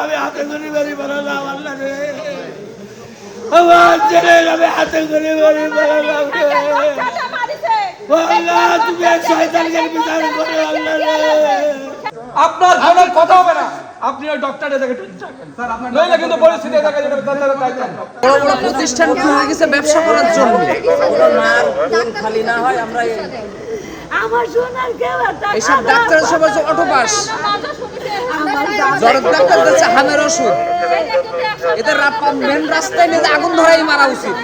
আমি হাতে করে বাড়ি বানালাম আল্লাহ রে, আমার ছেলে আমি হাতে করে বাড়ি বানালাম রে আল্লাহ, তুমি এক শয়তানকে বিচার করো আল্লাহ রে। আপনার কোনো কথা হবে না, আপনি ওই ডক্টরের দেখে স্যার আপনার নইলে কিন্তু পরিস্থিতি দেখা যাবে। বড় বড় প্রতিষ্ঠান খুলে গেছে ব্যবসা করার জন্য, খালি না হয় আমরা আমার সোনার কেউ এইসব ডাক্তারের সবাই অটো পাস, জ্বরের ডাক্তার দিচ্ছে হামের ওষুধ, এদের মেন রাস্তায় নিয়ে আগুন ধরাই মারা উচিত।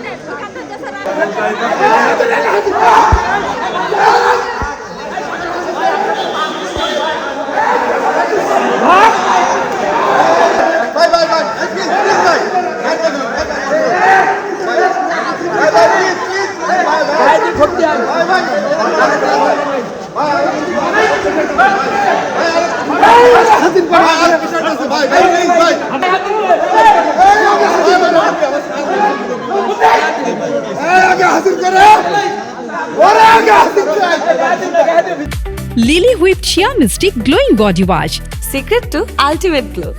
Lily Whipped Shea Mystic Glowing Body Wash. Secret to ultimate glow.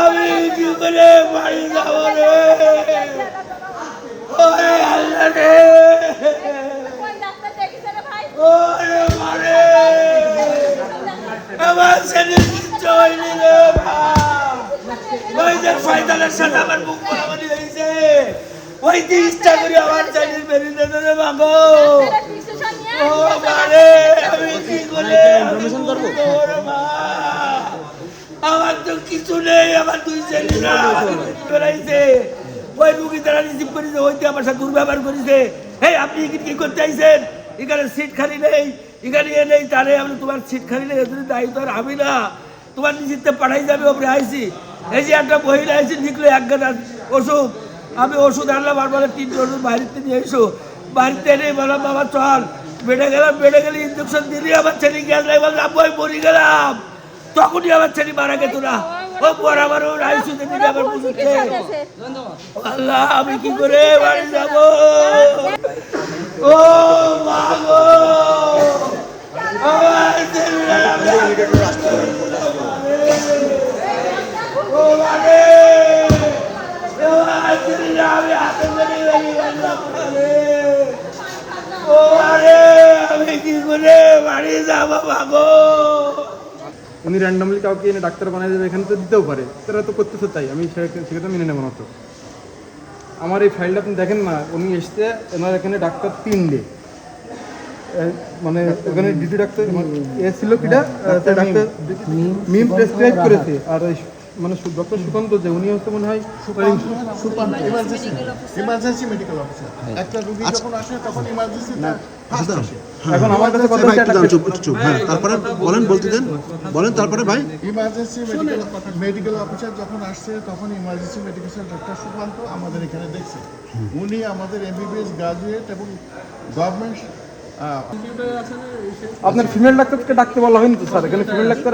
আমি কি করে বাড়ি যাবো রে, ওরে আল্লাহ রে, ওরে মারে আমার ছেলে কিচ্ছু হয়নি রে ভাই, ওই যে শয়তানের সাথে আমার মুখ বরাবরি হয়েছে, ওই যে ইচ্ছা করি আমার ছেলের বেরিয়ে দেবে রে বাবা, ও মারে আমি কি করে ওরে মা, আমার তো কিছু নেই, আমার দুই ছেলেরা বেড়াইছে, ওই রুগী তারা রিসিভ করেছে, ওইতে আমার সাথে দুর্ব্যবহার করেছে। এই আপনি কি করতে আইছেন, এখানে সিট খালি নেই, এখানে এ নেই তারে, আমি তোমার সিট খালি নেই, এদের দায়িত্ব আর আমি না, তোমার নিজেতে পাঠাই যাবে ওপরে আইসি। এই যে একটা মহিলা আইসি লিখলো এক গাদা ওষুধ, আমি ওষুধ আনলাম আর বলে 3টে ওষুধ বাড়িতে নিয়ে এসো, বাড়িতে এনে বললাম বাবা চল, বেড়ে গেলে ইঞ্জেকশন দিলি আমার ছেলে গ্যাস লাগে, বললাম বই মরে গেলাম, তখনই আমার ছেলে মারা গেত না, ও পর আমার ওর আইসিউতে দিলে আমার বুঝছে। আল্লাহ আমি কি করে বাড়ি যাব, ও মা গো আমার ও মানে আমি হাতে করে ও আরে আমি কি করে বাড়ি যাব মাগো। উনি র্যান্ডমলি কাউকে এনে ডাক্তার বানাই দেবে, এখানে তো দিতেও পারে, তারা তো করতেছে, তাই আমি সেটা মেনে নেব না। তো আমার এই ফাইলটা আপনি দেখেন না, উনি এসছে ওনার এখানে ডাক্তার 3 মানে ওখানে ডিউটি ডাক্তার ছিল কিটা ডাক্তার মিম প্রেসক্রাইব করেছে, আর মানে ডক্টর সুকান্ত যে উনি হচ্ছে মনে হয় ইমার্জেন্সি মেডিকেল অফিসার। একটা রোগী যখন আসে তখন ইমার্জেন্সি এখন আমার কাছে কথা তারপরে বলেন, বলতে দেন, বলেন তারপরে ভাই। ইমার্জেন্সি মেডিকেল অফিসার যখন আসছে তখন ইমার্জেন্সি মেডিকেল ডক্টর সুকান্ত আমাদের এখানে দেখছে, উনি আমাদের এমবিবিএস গ্রাজুয়েট এবং গভর্নমেন্ট। আপনার ফিমেল ডাক্তারকে ডাকতে বলা হয়নি তো স্যার, এখানে ফিমেল ডাক্তার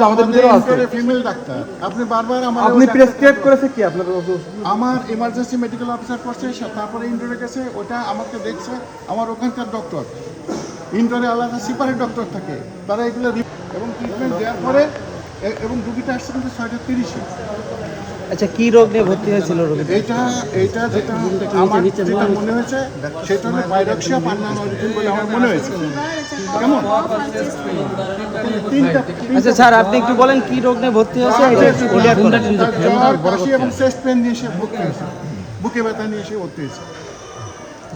আমাদের ভিতরেও আছে, ফিমেল ডাক্তার। আপনি বারবার আপনি প্রেসক্রাইব করেছে কি আপনার আমার ইমার্জেন্সি মেডিকেল অফিসার করছে, তারপরে ইন্ডোরে গেছে, ওটা আমাকে দেখছে, আমার ওখানকার ডক্টর ইন্ডোরে আলাদা সিপারেট ডক্টর থাকে, তারা এগুলো এবং ট্রিটমেন্ট দেওয়ার পরে এবং রুগীটা আসছে কিন্তু 6:30-এ। আচ্ছা কি রোগ নিয়ে ভর্তি হয়েছিল রোগী? এইটা যেটা আমার যেটা মনে হয়েছে সেটা হলো পাইরক্সিয়া পান্নানরিন বলে আমার মনে হয়েছে। কেমন? আচ্ছা স্যার আপনি একটু বলেন কি রোগ নিয়ে ভর্তি হয়েছে? এবং চেস্ট পেন নিয়ে এসে ভর্তি হয়েছে, বুকে ব্যথা নিয়ে এসে ভর্তি হয়েছে।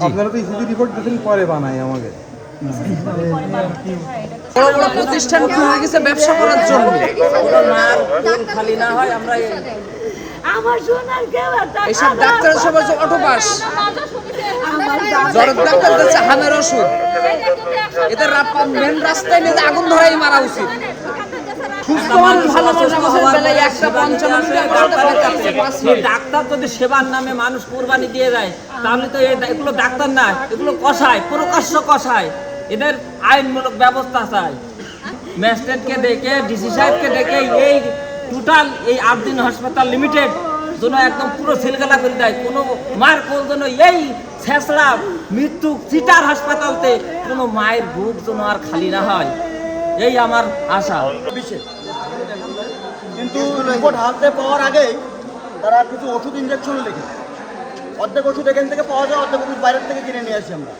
আপনারা তো ইসিজি রিপোর্ট দিয়েছেন পরে বানাই আমাকে, বড় বড় প্রতিষ্ঠান খুলে গেছে ব্যবসা করার জন্য। মার কোন খালি না হয় আমরা আমার সোনার কেউ একটা এইসব ডাক্তারের সবাই যে অটো পাস, জ্বরের ডাক্তার দিচ্ছে হামের ওষুধ, এদের মেন রাস্তায় নিয়ে আগুন ধরাই মারা উচিত। সুস্থ মানুষ ভালো মানুষের বেলায় একটা 55 ডাক্তার যদি সেবার নামে মানুষ কোরবানি দিয়ে যায় তাহলে তো এগুলো ডাক্তার না, এগুলো কষায়, প্রকাশ্য কষায়। এদের আইনমূলক ব্যবস্থা চাই, ম্যাজিস্ট্রেটকে ডেকে ডিসি সাহেবকে ডেকে এই টোটাল এই 8 দিন হাসপাতাল লিমিটেড যেন একদম পুরো সিলগালা করে দেয়। কোনো মায়ের কোল যেন এই ছেঁচড়া মৃত্যু চিটার হাসপাতালতে কোনো মায়ের বুক যেন আর খালি না হয়, এই আমার আশা। কিন্তু রিপোর্ট হাতে পাওয়ার আগেই তারা কিছু ওষুধ ইঞ্জেকশন লেগে, অর্ধেক ওষুধ এখান থেকে পাওয়া যায়, অর্ধেক ওষুধ বাইরের থেকে কিনে নিয়ে আসি আমরা।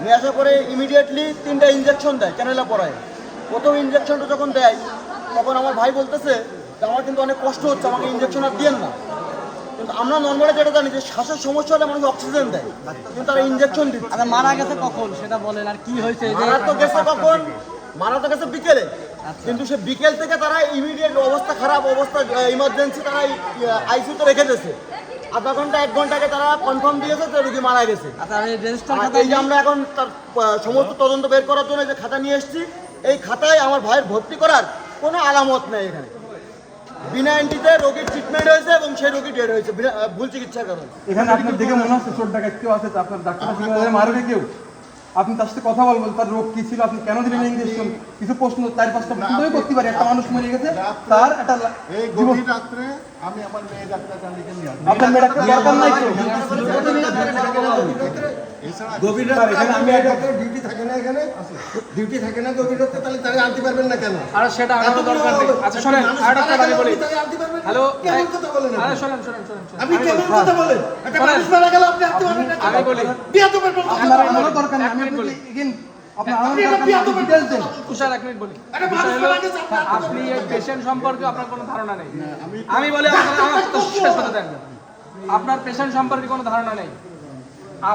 নিয়ে আসার পরে ইমিডিয়েটলি 3টা ইঞ্জেকশন দেয় ক্যানেলা পড়ায়। প্রথম ইঞ্জেকশনটা যখন দেয় তখন আমার ভাই বলতেছে যে আমার কিন্তু অনেক কষ্ট হচ্ছে, আমাকে ইঞ্জেকশন আর দিয়েন না। কিন্তু আমরা নর্মালি যেটা জানি যে শ্বাসের সমস্যা হলে মানুষ অক্সিজেন দেয়, কিন্তু তারা ইঞ্জেকশন দিচ্ছে। মারা গেছে কখন সেটা বলেন, আর কি হয়েছে? মারা তো গেছে কখন? মারা তো গেছে বিকেলে, কিন্তু সে বিকেল থেকে তারা ইমিডিয়েট অবস্থা খারাপ অবস্থা ইমার্জেন্সি তারা আইসিইউতে রেখে দিয়েছে। আধা ঘন্টা 1 ঘন্টা আগে তারা কনফার্ম দিয়েছে যে রোগী মারা গেছে। এই যে আমরা এখন তার সমস্ত তদন্ত বের করার জন্য যে খাতা নিয়ে এসেছি, এই খাতায় আমার ভাইয়ের ভর্তি করার কোনো আলামত নেই। এখানে বিনা এন্ট্রিতে রোগীর ট্রিটমেন্ট হয়েছে এবং সেই রোগী ডেড হয়েছে ভুল চিকিৎসার কারণে। এখানে আপনার দেখে মনে হচ্ছে চোর ডাকাত কেউ আছে, আপনার ডাক্তার মারবে কেউ, আপনি তার সাথে কথা বলবেন, তার রোগ কি ছিল, আপনি কেন দিলেন ইঞ্জেকশন, কিছু প্রশ্ন 4-5টা প্রশ্নই করতে পারি। একটা মানুষ মরে গেছে, তার একটা এই গভীর রাত্রে আমি আমার মেয়ে ডাক্তার জানিকে নিয়ে আসি। আপনার মেয়ে ডাক্তার দরকার নাই তো। গভীর রাতে এখানে আমি ডাক্তার ডিউটি থাকে না, এখানে ডিউটি থাকে না গভীর রাতে, তাহলে তারা আনতে পারবেন না কেন? আর সেটা আমাদের দরকার নেই। আচ্ছা শুনেন, আর ডাক্তার আমি বলি, হ্যালো, কেমন কথা বলেন? আরে শুনেন, আপনি কেমন কথা বলেন? একটা মানুষ মারা গেল আপনি আনতে পারবেন না? আমি বলি বিয়াদবের মতো কথা আপনার বলেন। আমারও দরকার নেই, আমি বলি এগেইন আপনার আপনি এটা বিয়াদবের মতো কথা বলেন। তুষার এক মিনিট বলি, একটা মানুষ মারা গেছে আপনি এই পেশেন্ট সম্পর্কে আপনার কোনো ধারণা নেই। আমি বলি আমার তো শেষ কথা দেখবেন, আপনার পেশেন্ট সম্পর্কে কোনো ধারণা নেই।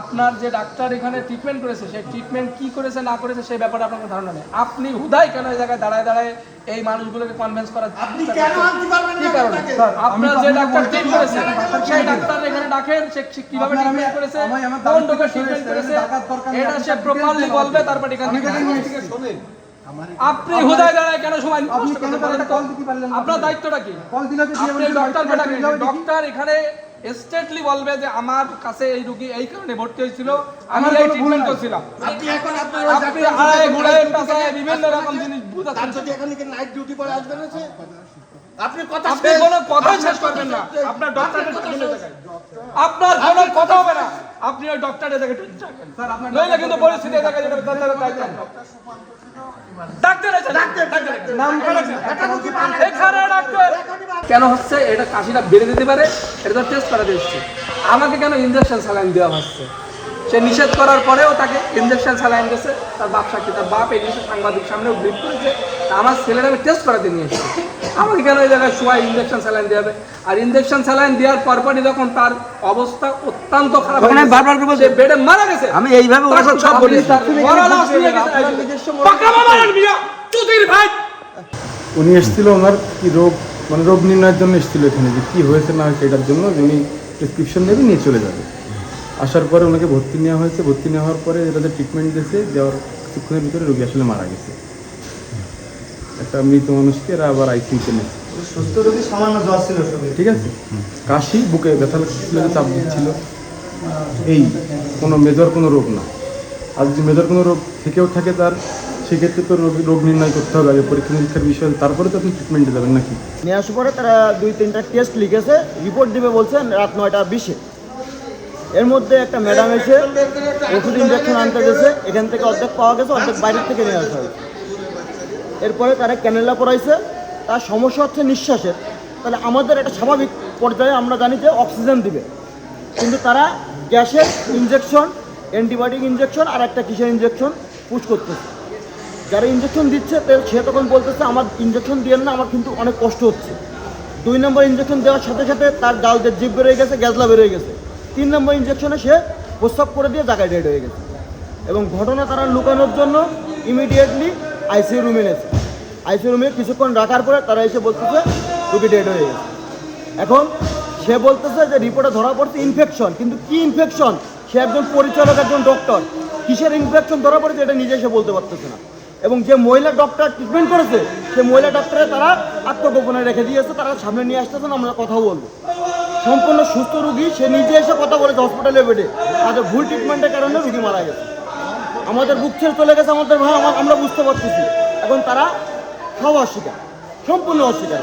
আপনার যে ডাক্তার এখানে ট্রিটমেন্ট করেছে, সেই ট্রিটমেন্ট কি করেছে না করেছে সেই ব্যাপারে আপনার কোনো ধারণা নেই। আপনি হুদাই কেন এই জায়গায় দাঁড়ায় দাঁড়ায় এই মানুষগুলোকে কনভিন্স করার আপনি কেন আনতে পারবেন কি না কারণে? তাকে? আপনার যে ডাক্তার ট্রিট করেছে সেই ডাক্তার এখানে ডাকেন, সে কিভাবে ট্রিটমেন্ট করেছে, কোন ডোকে ট্রিটমেন্ট করেছে, এটা সে প্রপারলি বলবে, তারপর এখান থেকে শোনেন, আপনি হুদায় দাঁড়ায় কেন সময় নষ্ট করতে পারেন? আপনার দায়িত্বটা কি? আপনি ডক্টরকে ডাকেন, ডক্টর এখানে স্টেটলি বলবে যে আমার কাছে এই রোগী এই কারণে ভর্তি হয়েছিল, আমি এই ট্রিটমেন্ট করছিলাম। আপনি এখন আপনার আপনি আড়াই ঘুরায় পাশায় বিভিন্ন রকম জিনিস বুঝাচ্ছেন। তার যদি এখানে কি নাইট ডিউটি পরে আসবেন আছে? আপনি কথা আপনি কোনো কথাই শেষ করবেন না, আপনার ডক্টরের আপনার কোনো কথা হবে না, আপনি ওই ডক্টরের জায়গায় থাকবেন, নইলে কিন্তু পরিস্থিতি দেখা যাবে। কেন হচ্ছে এটা? কাশিটা বেড়ে দিতে পারে, এটা তো টেস্ট করা দিচ্ছে। আমাকে কেন ইনজেকশন স্যালাইন দেওয়া হচ্ছে? সে নিষেধ করার পরেও তাকে ইনজেকশন স্যালাইন দিয়েছে। তার বাপ সাক্ষী, তার বাপ এই জিনিসটা সাংবাদিক সামনেও ব্রিফ করেছে। আমার ছেলের আমি টেস্ট করাতে নিয়ে এসেছি, আমাকে কেন এই জায়গায় শোয়া ইনজেকশন স্যালাইন দেওয়া হবে? আর ইনজেকশন স্যালাইন দেওয়ার পরপরই যখন তার অবস্থা অত্যন্ত খারাপ, সে বেডে মারা গেছে। আমি এইভাবে সব বলি উনি এসেছিল ওনার কি রোগ, মানে রোগ নির্ণয়ের জন্য এসেছিল এখানে, যে কী হয়েছে না হয়েছে এটার জন্য উনি প্রেসক্রিপশন নেবে, নিয়ে চলে যাবে। আসার পরে ওনাকে ভর্তি নেওয়া হয়েছে, ভর্তি নেওয়ার পরে এটাতে ট্রিটমেন্ট দিয়েছে, দেওয়ার কিছুক্ষণের ভিতরে রোগী আসলে মারা গেছে। একটা মৃত মানুষকে এরা আবার আইসিইউতে নিয়েছে। সুস্থ রোগী সামান্য জ্বর ছিল, ঠিক আছে, কাশি, বুকে ব্যথা লাগছিল, চাপ দিচ্ছিল, এই কোনো মেজর কোনো রোগ না। আর যদি মেজর কোনো রোগ থেকেও থাকে তার, সেক্ষেত্রে তো রোগ নির্ণয় করতে হবে আগে, পরীক্ষা নিরীক্ষার বিষয়, তারপরে তো আপনি ট্রিটমেন্টে যাবেন নাকি। নিয়ে আসার পরে তারা 2-3টা টেস্ট লিখেছে, রিপোর্ট দিবে বলছেন রাত 9:20। এর মধ্যে একটা ম্যাডাম এসে ওষুধ ইঞ্জেকশন আনতে গেছে, এখান থেকে অর্ধেক পাওয়া গেছে, অর্ধেক বাইরের থেকে নিয়ে আসা হয়েছে। এরপরে তারা ক্যানেলা পড়াইছে, তার সমস্যা হচ্ছে নিঃশ্বাসের। তাহলে আমাদের একটা স্বাভাবিক পর্যায়ে আমরা জানি যে অক্সিজেন দিবে, কিন্তু তারা গ্যাসের ইঞ্জেকশন, অ্যান্টিবায়োটিক ইঞ্জেকশন আর একটা কিসের ইঞ্জেকশন পুশ করতেছে। যারা ইঞ্জেকশন দিচ্ছে সে তখন বলতেছে আমার ইঞ্জেকশন দিয়েন না, আমার কিন্তু অনেক কষ্ট হচ্ছে। 2 নম্বর ইঞ্জেকশন দেওয়ার সাথে সাথে তার গাল দিয়ে জিভ বেরোয় গেছে, গ্যাসলা বেরোয় গেছে। 3 নম্বর ইঞ্জেকশনে সে প্রস্রাব করে দিয়ে জায়গায় ডেড হয়ে গেছে। এবং ঘটনা তারা লুকানোর জন্য ইমিডিয়েটলি আইসিইউ রুমে এনেছে। আইসিইউ রুমে কিছুক্ষণ রাখার পরে তারা এসে বলতেছে রুগী ডেড হয়ে গেছে। এখন সে বলতেছে যে রিপোর্টে ধরা পড়ছে ইনফেকশন, কিন্তু কি ইনফেকশন? সে একজন পরিচালক, একজন ডক্টর, কিসের ইনফেকশন ধরা পড়েছে এটা নিজে সে বলতে পারতেছে না। এবং যে মহিলা ডক্টর ট্রিটমেন্ট করেছে সে মহিলা ডক্টরে তারা আত্মগোপনে রেখে দিয়েছে, তারা সামনে নিয়ে আসতেছে না, আমরা কথা বলবো। সম্পূর্ণ সুস্থ রুগী, সে নিজে এসে কথা বলেছে হসপিটালের বেডে, তাদের ভুল ট্রিটমেন্টের কারণে রুগী মারা গেছে। আমাদের বুক ছেড়ে চলে গেছে আমাদের ভাই, আমরা বুঝতে পারতেছি। এখন তারা সব অস্বীকার, সম্পূর্ণ অস্বীকার।